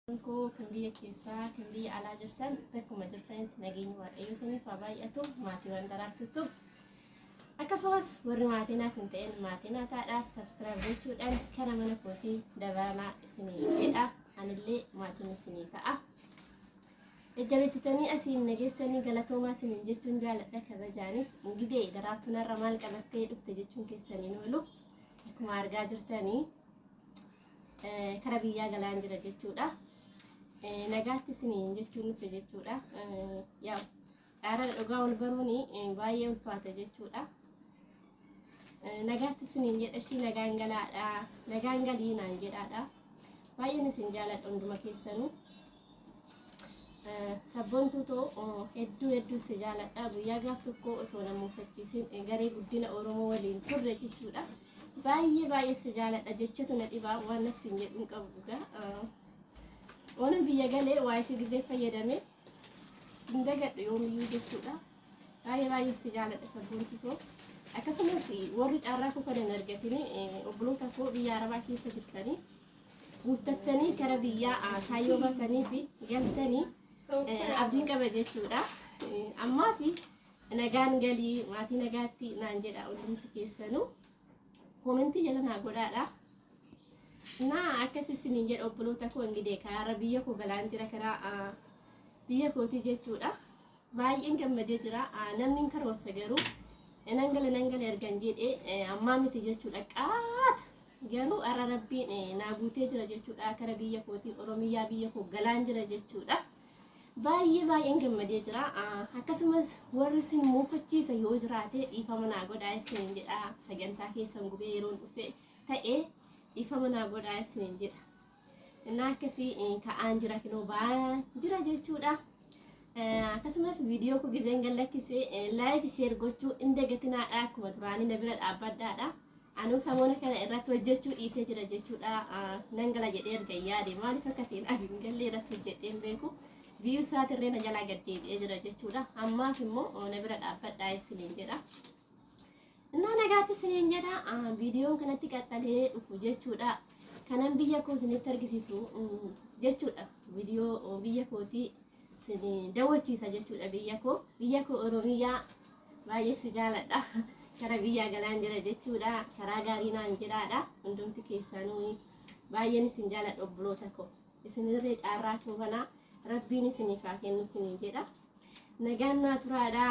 Ko kan biyya keessaa kan biyya alaa jirtan bakkuma jirtanitti nageenyi waaqayyo isiniif haa baay'atu maatiiwwan daraartutu akkasumas warri maatii naaf hin ta'in maatii naa taadhaa subscribe gochuudhaan kana mana kootii dabalaa isinii jedha anillee maatiin isinii ta'a jajjabeessitanii asiin nageessanii galatoomaa isiniin jechuun jaaladha kabajaanii ingidee daraartuun irra maal qabattee dhufte jechuun keessanii noolu akkuma argaa jirtanii kara biyyaa galaan jira jechuudha. Nagaatti isiniin jechuun nufi jechuudha. Yaa dhaara dhugaa wal baruuni baay'ee ulfaata jechuudha. Nagaatti isiniin jedhashi nagaan galaadha. Nagaan galii naan jedhaadha. Baay'een isin jaaladha hunduma keessanuu. Sabboontuu too hedduu si jaaladha. Guyyaa gaaf tokko osoo nama uffachiisin garee guddina Oromoo waliin turre jechuudha. Baay'ee si jaaladha jechatu na dhibaa waan isin jedhuun qabu gaa. Waan biyya galee waayee gisee fayyadame sindagadhu yoomiyyuu jechuudha. Baay'ee si jaaladha sabboontuu too. Akkasumas warri carraa kufanan argatanii obboloota koo biyya Arabaa keessa jirtanii guuttattanii kara biyyaa kaayyoo batanii fi galtanii abdiin qaba jechuudha. Ammaa fi nagaan galii maatii nagaatti naan jedha hundumti keessanuu komentii jala naa godhaadha. Naa akkasii isiniin jedha obboloota koo ingidee karaa biyya koo galaan jira karaa biyya kooti jechuudha. Baay'een gammadee jira. Namni karoorsa garuu nangala ergan jedhee ammaa miti jechuudha. Qaata garuu ara rabbiin naa guutee jira jechuudha. Kara biyya kooti Oromiyaa biyya koo galaan jira jechuudha. Baay'een gammadee jira. Akkasumas warri isin muufachiisa yoo jiraate dhiifama naa godhaa isiniin jedha. Sagantaa keessan gubee yeroo dhufe ta'ee dhiifama naa godhaa isiniin jedha. Innaa akkasii ka'aan jira kinoo ba'aa jira jechuudha. Akkasumas viidiyoo koo gizeen gallakkisee like share gochuu hin dagatinaadha. Akkuma duraanii na bira dhaabbadhaadha. Anuu samoona kana irratti hojjechuu dhiisee jira jechuudha. Nan gala jedhee erga yaade maaliif akka ta'in abin gallee irratti hojjedheen beeku. Biyyuu isaatirree na jalaa gaddeebi'ee jira jechuudha. Ammaaf immoo na bira dhaabbadhaa isiniin jedha. Innaa nagaatti isiniin jedha. Viidiyoon kanatti qaxxalee dhufu jechuudha. Kanan biyya koo isinitti argisiisu jechuudha. Viidiyoo biyya kootii isin daawwachiisa jechuudha biyya koo Oromiyaa baay'ee si jaaladha. Kara biyyaa galaan jira jechuudha. Karaa gaarii naan jedhaadha. Hundumti keessanuu baay'een isin jaaladha obboloota koo. Isinirree caarraa koo kanaa rabbiin isiniif haa kennu isiniin jedha. Nagaan naa turaadha.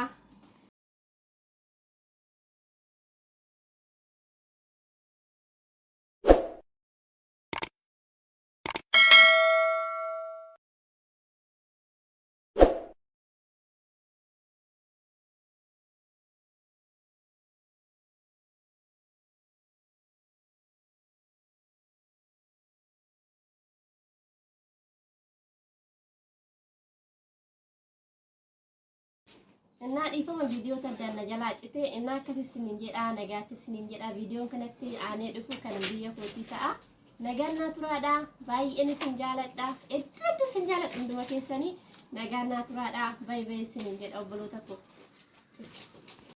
Innaa dhiifama viidiyoo taddaan na jalaa cite innaa akkasii isiniin jedha nagaatti isiniin jedha viidiyoon kanatti aanee dhufu kan biyya kootii ta'a. Nagaan naa turaadha. Baay'een isin jaaladha. Hedduu isin jaaladha hunduma keessanii nagaan naa turaadha. Baay'ee isiniin jedha obboloota koo.